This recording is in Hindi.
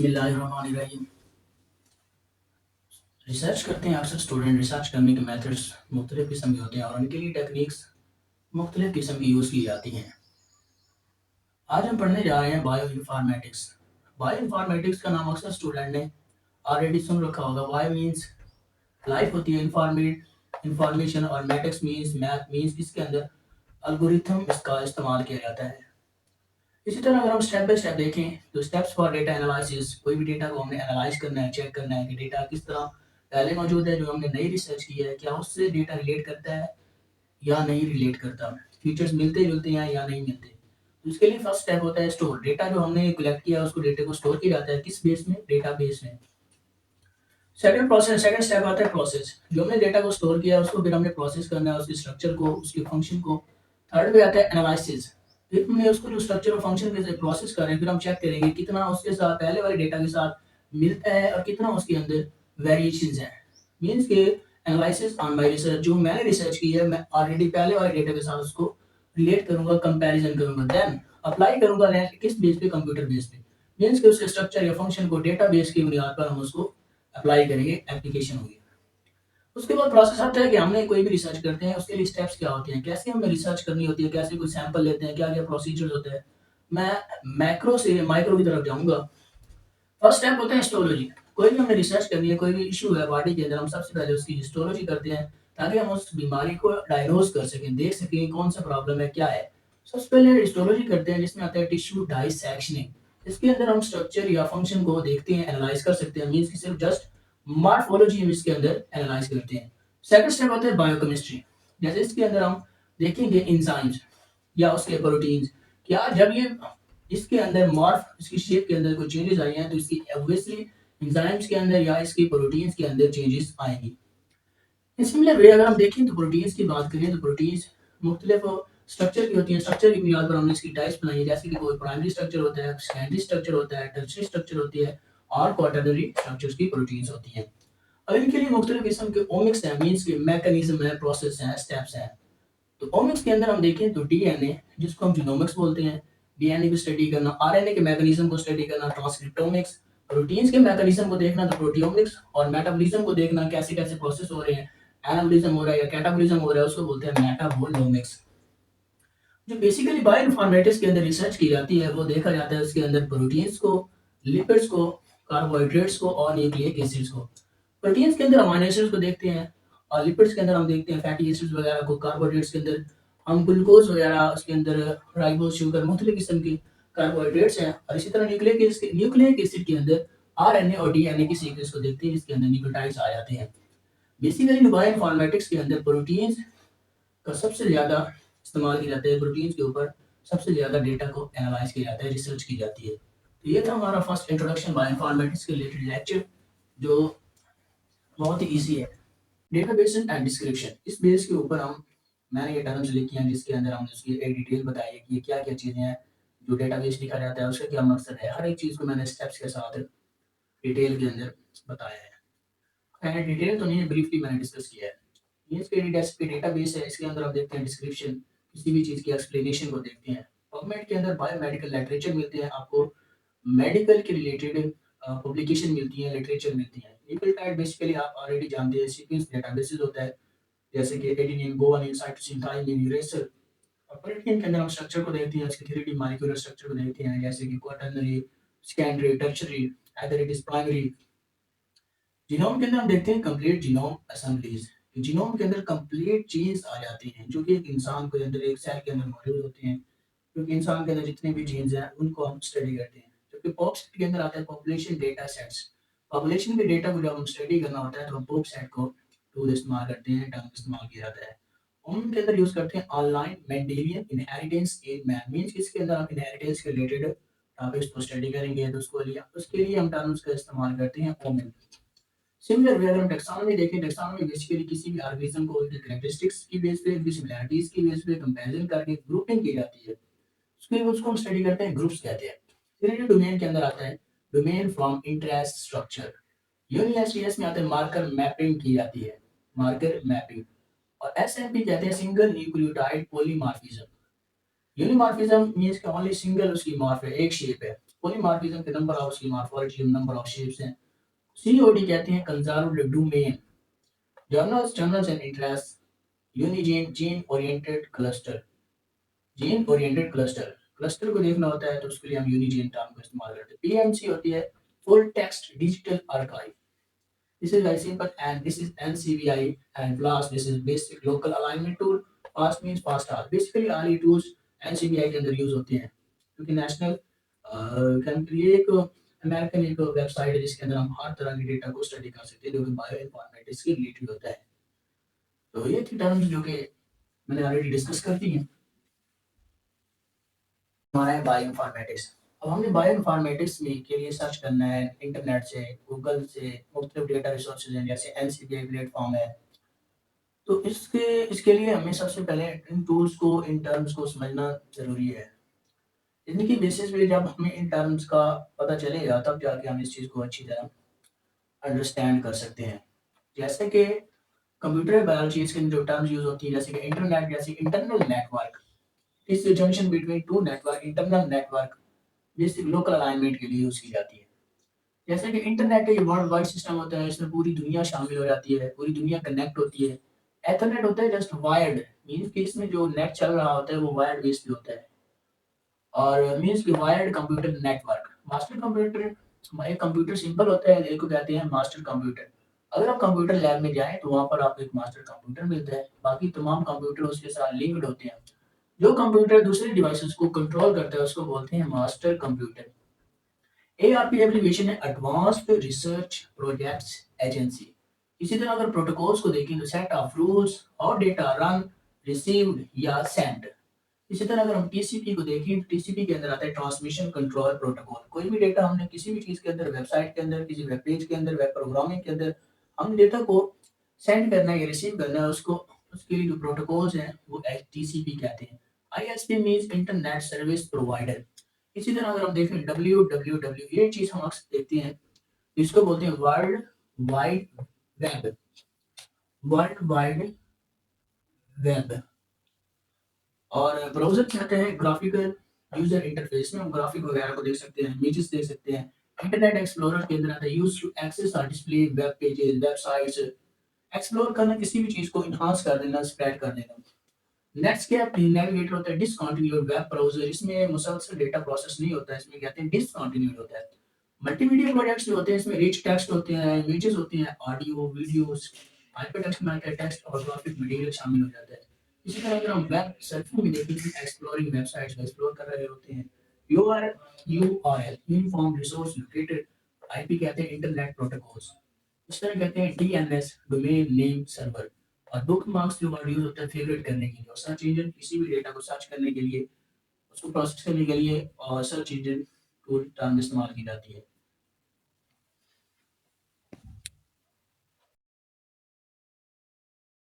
बिस्मिल्लाहिर्रहमानिर्रहीम। रिसर्च करते हैं अक्सर स्टूडेंट रिसर्च करने के मेथड्स मुख्तलिफ किस्म के होते हैं और उनके लिए टेक्निक्स मुख्तलिफ किस्म की यूज़ की जाती हैं। आज हम पढ़ने जा रहे हैं बायो इन्फॉर्मेटिक्स का नाम अक्सर स्टूडेंट ने ऑलरेडी सुन रखा होगा। बायो मीन्स लाइफ होती है, इंफॉर्मेशन, और मैटिक्स मीन्स मैथ मीन्स इसके अंदर अल्गोरिथम इसका इस्तेमाल किया जाता है। इसी तरह अगर हम स्टेप बाय स्टेप देखें तो स्टेप्स फॉर डेटा एनालिसिस, कोई भी डेटा को हमने एनालाइज करना है, चेक करना है कि डेटा किस तरह पहले मौजूद है, जो हमने नई रिसर्च की है, क्या उससे डेटा रिलेट करता है या नहीं रिलेट करता, फीचर्स मिलते जुलते हैं या नहीं मिलते। तो इसके लिए फर्स्ट स्टेप होता है स्टोर। डेटा जो हमने कलेक्ट किया उसको डेटा को स्टोर किया जाता है किस बेस में, डेटा बेस में। सेकंड स्टेप आता है प्रोसेस। जो हमने डेटा को स्टोर किया उसको फिर हमने प्रोसेस करना है, उसके स्ट्रक्चर को, उसके फंक्शन को। थर्ड पे आता है एनालिसिस। फिर हमने उसको जो स्ट्रक्चर और फंक्शन के प्रोसेस कर रहे हैं, फिर हम चेक करेंगे कितना उसके साथ पहले वाले डेटा के साथ मिलता है और कितना उसके अंदर वेरिएशंस हैं। मींस के एनालिसिस ऑन माय रिसर्च, जो मैंने रिसर्च की है मैं ऑलरेडी पहले वाले डेटा के साथ उसको रिलेट करूंगा, कंपैरिजन करूंगा, देन अप्लाई करूंगा किस बेस पे, कंप्यूटर बेस पे। मींस के उसके स्ट्रक्चर या फंक्शन को डेटा बेस की बुनियाद पर हम उसको अप्लाई करेंगे, एप्लीकेशन होगी। उसके बाद प्रोसेस आता है कि हमने कोई भी रिसर्च करते हैं उसके लिए स्टेप्स क्या होते हैं, कैसे हमें रिसर्च करनी होती है, कैसे कोई सैंपल लेते हैं, क्या क्या प्रोसीजर होता है। मैं मैक्रो से माइक्रो की तरफ जाऊंगा। फर्स्ट स्टेप होता है हिस्टोलॉजी। कोई भी हमने रिसर्च करनी है, कोई भी इशू है बॉडी के अंदर, हम सबसे पहले उसकी हिस्टोलॉजी करते हैं ताकि हम उस बीमारी को डायग्नोज कर सकें, देख सकें कौन सा प्रॉब्लम है, क्या है। सबसे पहले हिस्टोलॉजी करते हैं जिसमें आता है टिश्यू डाइसेक्शनिंग। इसके अंदर हम स्ट्रक्चर या फंक्शन को देखते हैं, एनालाइज कर सकते हैं। मींस कि सिर्फ जस्ट मॉर्फोलॉजी हम इसके अंदर एनालाइज करते हैं। सेकंड स्टेप होता है बायोकेमिस्ट्री। जैसे इसके अंदर हम देखेंगे इंजाइम्स या उसके प्रोटीन्स, क्या जब ये इसके अंदर मॉर्फ, इसकी शेप के अंदर कोई चेंजेस आई हैं तो इसकी ऑब्वियसली एंजाइम्स के अंदर या इसकी प्रोटीन्स के अंदर चेंजेस आएंगी। इन सिमिलर वे अगर हम देखें तो प्रोटीन्स की बात करें तो प्रोटीन्स मुख्तलिफ स्ट्रक्चर की होती हैं। स्ट्रक्चर की बुनियाद पर हमने इसकी टाइप्स बनाई है, जैसे कि कोई प्राइमरी स्ट्रक्चर होता है, सेकेंडरी स्ट्रक्चर होता है, टर्शियरी स्ट्रक्चर होती है और क्वाटरनरी स्ट्रक्चर्स की प्रोटीन्स होती हैं। अब इनके लिए मुख्तलिफ किस्म के ओमिक्स हैं, मीन्स के मैकेनिज्म है, प्रोसेस हैं, स्टेप्स हैं। तो ओमिक्स के अंदर हम देखें तो डीएनए, जिसको हम जीनोमिक्स बोलते हैं, डीएनए की स्टडी करना, आरएनए के मैकेनिज्म को स्टडी करना ट्रांसक्रिप्टोमिक्स, प्रोटीन्स के मैकेनिज्म को देखना तो प्रोटियोमिक्स, और मेटाबॉलिज्म को देखना कैसे कैसे प्रोसेस हो रहे हैं, एनाबॉलिज्म हो रहा है या कैटाबॉलिज्म हो रहा है, उसको बोलते हैं मेटाबोलोमिक्स। जो बेसिकली बायो इन्फॉर्मेटिक्स के अंदर रिसर्च की जाती है वो देखा जाता है उसके अंदर प्रोटीन्स को, लिपिड्स को, कार्बोहाइड्रेट्स को और न्यूक्लिक एसिड्स को। प्रोटीन्स के अंदर अमीनो एसिड्स को देखते हैं और लिपिड्स के अंदर हम देखते हैं फैटी एसिड्स वगैरह को। कार्बोहाइड्रेट्स के अंदर हम ग्लूकोज वगैरह, उसके अंदर राइबोज, शुगर, मुख्तलिफ किस्म की कार्बोहाइड्रेट्स हैं। और इसी तरह न्यूक्लिक एसिड के अंदर आरएनए और डीएनए की सीक्वेंस को देखते हैं जिसके अंदर न्यूक्लियोटाइड्स आ जाते हैं। बेसिकली बायो इन्फॉर्मेटिक्स के अंदर प्रोटीन्स का सबसे ज़्यादा इस्तेमाल किया जाता है, प्रोटीन्स के ऊपर सबसे ज़्यादा डेटा को एनालाइज किया जाता है, रिसर्च की जाती है। तो ये था हमारा फर्स्ट इंट्रोडक्शन बायो इन्फॉर्मेटिक्स के रिलेटेड लेक्चर, जो बहुत ही ईजी है। डेटाबेस एंड डिस्क्रिप्शन, इस बेस के ऊपर हम मैंने ये टर्म्स लिखी हैं जिसके अंदर हमने उसकी एक डिटेल बताई है कि ये क्या क्या चीज़ें हैं। जो डेटाबेस लिखा जाता है उसका क्या मकसद है, हर एक चीज़ को मैंने स्टेप्स के साथ डिटेल के अंदर बताया है। एंड डिटेल तो नहीं है, ब्रीफली मैंने डिस्कस किया है। ये इसके डेटाबेस है, इसके अंदर हम देखते हैं डिस्क्रिप्शन, किसी भी चीज़ की एक्सप्लेनेशन को देखते हैं। पबमेड के अंदर बायोमेडिकल लिटरेचर मिलते हैं आपको, मेडिकल के रिलेटेड पब्लिकेशन मिलती हैं, लिटरेचर मिलती हैं। न्यूक्लियोटाइड बेसिकली आप ऑलरेडी जानते हैं, सीक्वेंस डेटाबेसेस होता है, जैसे कि adenine, guanine, cytosine, thymine, uracil. और प्रोटीन के अंदर हम स्ट्रक्चर को देखते हैं, इसके 3D मॉलिक्यूलर स्ट्रक्चर को देखते हैं, जैसे कि quaternary, secondary, tertiary, either it is primary. Genome के अंदर हम देखते हैं कंप्लीट जीनोम असेंबलीज। जीनोम के अंदर कंप्लीट जीन्स आ जाती हैं जो कि एक इंसान के अंदर, एक सेल के अंदर मौजूद होते हैं, क्योंकि इंसान के अंदर जितने भी जीन्स हैं उनको हम स्टडी करते हैं। जबकि पॉप सेट के अंदर आता है पॉपुलेशन डेटा सेट्स। पॉपुलेशन के डेटा को जब हम स्टडी करना होता है तो हम पॉप सेट को टूल इस्तेमाल करते हैं, टर्म इस्तेमाल किया जाता है। उनके अंदर यूज करते हैं online Mendelian inheritance in man. Means इसके अंदर आप इनहेरिटेंस के रिलेटेड टॉपिक्स को स्टडी करेंगे तो उसके लिए हम टर्म्स का इस्तेमाल करते हैं ओमिन। सिमिलर वे अगर हम टैक्सोनॉमी देखें, टैक्सोनॉमी बेसिकली किसी भी ऑर्गेनिज्म को उसकी कैरेक्टरिस्टिक्स की बेस पे, उसकी सिमिलरिटीज की बेस पे कंपैरिजन करके ग्रुपिंग की जाती है। उसको हम स्टडी करते हैं, ग्रुप्स कहते हैं। फिर ये डोमेन के अंदर आता है डोमेन फ्रॉम इंटरेस्ट स्ट्रक्चर। यूनिएसटीएस में आता है मार्कर मैपिंग की जाती है, मार्कर मैपिंग। और एसएनपी कहते हैं single nucleotide polymorphism. Unimorphism means कि ओनली सिंगल उसकी मॉर्फ है, एक शेप है। पॉलीमॉर्फिज्म के number of schema, morphology number of shapes हैं। सीओडी कहते हैं conserved domain, journals and interest, UniGene gene oriented cluster, gene oriented cluster, cluster को देखना होता है तो उसके लिए हम यूनिजीन टर्म को इस्तेमाल करते हैं। पीएमसी होती है full text digital archive, this is very simple, and this is NCBI, and BLAST, this is basic local alignment tool। fast means fast all, basically all ये tools NCBI के अंदर यूज होते हैं, क्योंकि नेशनल कंट्री एक अमेरिकन एक वेबसाइट है जिसके अंदर हम हर तरह के डेटा को स्टडी कर सकते हैं जो कि बायो इन्फॉर्मेटिक्स के रिलेटेड होता है। तो ये थी टर्म्स जो कि मैंने ऑलरेडी डिस्कस कर दी हैं। हमारा है बायो इन्फॉर्मेटिक्स। अब हमने बायो इन्फॉर्मेटिक्स में के लिए सर्च करना है इंटरनेट से, गूगल से, मुख्तलिफ डेटा रिसोर्सेज हैं जैसे एनसीबीआई प्लेटफॉर्म है। तो इसके लिए हमें सबसे पहले इन टूल्स को, इन टर्म्स को समझना ज़रूरी है। इनकी बेसिस पे जब हमें इन टर्म्स का पता चलेगा तब जाके हम इस चीज़ को अच्छी तरह अंडरस्टैंड कर सकते हैं। जैसे कि कंप्यूटर बायोलॉजी के जो टर्म्स यूज होती है जैसे कि इंटरनेट, जैसे इंटरनल नेटवर्क, इस junction between two network, internal network basic local alignment के लिए यूज की जाती है। जैसे कि इंटरनेट का ये वर्ल्ड वाइड सिस्टम होता है, इसमें पूरी दुनिया शामिल हो जाती है, पूरी दुनिया कनेक्ट होती है। एथरनेट होता है जस्ट वायर्ड, मीन्स कि इसमें जो नेट चल रहा होता है वो वायर्ड बेस पे होता है, और मीन्स कि wired computer network. Master computer, एक कंप्यूटर सिंपल होता है, इसको कहते हैं मास्टर कंप्यूटर। अगर आप कंप्यूटर लैब में जाएं तो वहाँ पर आपको एक मास्टर कंप्यूटर मिलता है, बाकी तमाम कंप्यूटर उसके साथ लिंक्ड होते हैं। जो कंप्यूटर दूसरे डिवाइसेस को कंट्रोल करता है उसको बोलते हैं मास्टर कंप्यूटर। एआरपी एब्रिविएशन है एडवांस्ड रिसर्च प्रोजेक्ट्स एजेंसी। इसी तरह अगर प्रोटोकॉल्स को देखें तो सेट ऑफ रूल्स और डेटा रन, रिसीव्ड या सेंड। इसी तरह अगर हम टीसीपी को देखें तो टीसीपी के अंदर आता है ट्रांसमिशन कंट्रोल प्रोटोकॉल। कोई भी डेटा हमने किसी भी चीज़ के अंदर, वेबसाइट के अंदर, किसी वेब पेज के अंदर, वेब प्रोग्रामिंग के अंदर हम डेटा को सेंड करना है या रिसीव करना है, उसको उसके लिए जो प्रोटोकॉल्स हैं वो टीसीपी कहते हैं। ISP means internet service provider. इसी तरह अगर हम देखें डब्ल्यू ये चीज़ हम अक्सर देखते हैं, इसको बोलते हैं world wide web, world wide web. और ब्राउज़र कहते हैं ग्राफिकल यूज़र इंटरफेस, में हम ग्राफिक वगैरह को देख सकते हैं, इमेजेस देख सकते हैं। इंटरनेट एक्सप्लोरर के अंदर आता है यूज्ड टू एक्सेस और display web pages, websites, explore करना, किसी भी चीज़ को एनहांस कर देना, स्प्रेड कर देना। नेटस्केप नेविगेटर होता है डिसकंटिन्यूड वेब ब्राउज़र, इसमें मुसलसल डेटा प्रोसेस नहीं होता है, इसमें कहते हैं डिसकंटिन्यूड होता है। मल्टीमीडिया प्रोजेक्ट्स जो होते हैं इसमें रिच टेक्स्ट होते हैं, इमेजेस होती हैं, ऑडियो, वीडियोस, हाइपरटेक्स्ट में आकर टेक्स्ट और ग्राफिक मटेरियल शामिल हो जाता है। इसी तरह अगर हम वेब सर्फिंग में देखें तो एक्सप्लोरिंग वेबसाइट्स को एक्सप्लोर कर रहे होते हैं। URL uniform resource located, IP कहते हैं इंटरनेट प्रोटोकॉल्स। इस तरह कहते हैं डीएनएस, डोमेन नेम सर्वर। और बुक मार्क्स जो वर्ड यूज होता है फेवरेट करने के लिए, और सर्च इंजन किसी भी डेटा को सर्च करने के लिए, उसको प्रोसेस करने के लिए, और सर्च इंजन टूल टर्म इस्तेमाल की जाती है।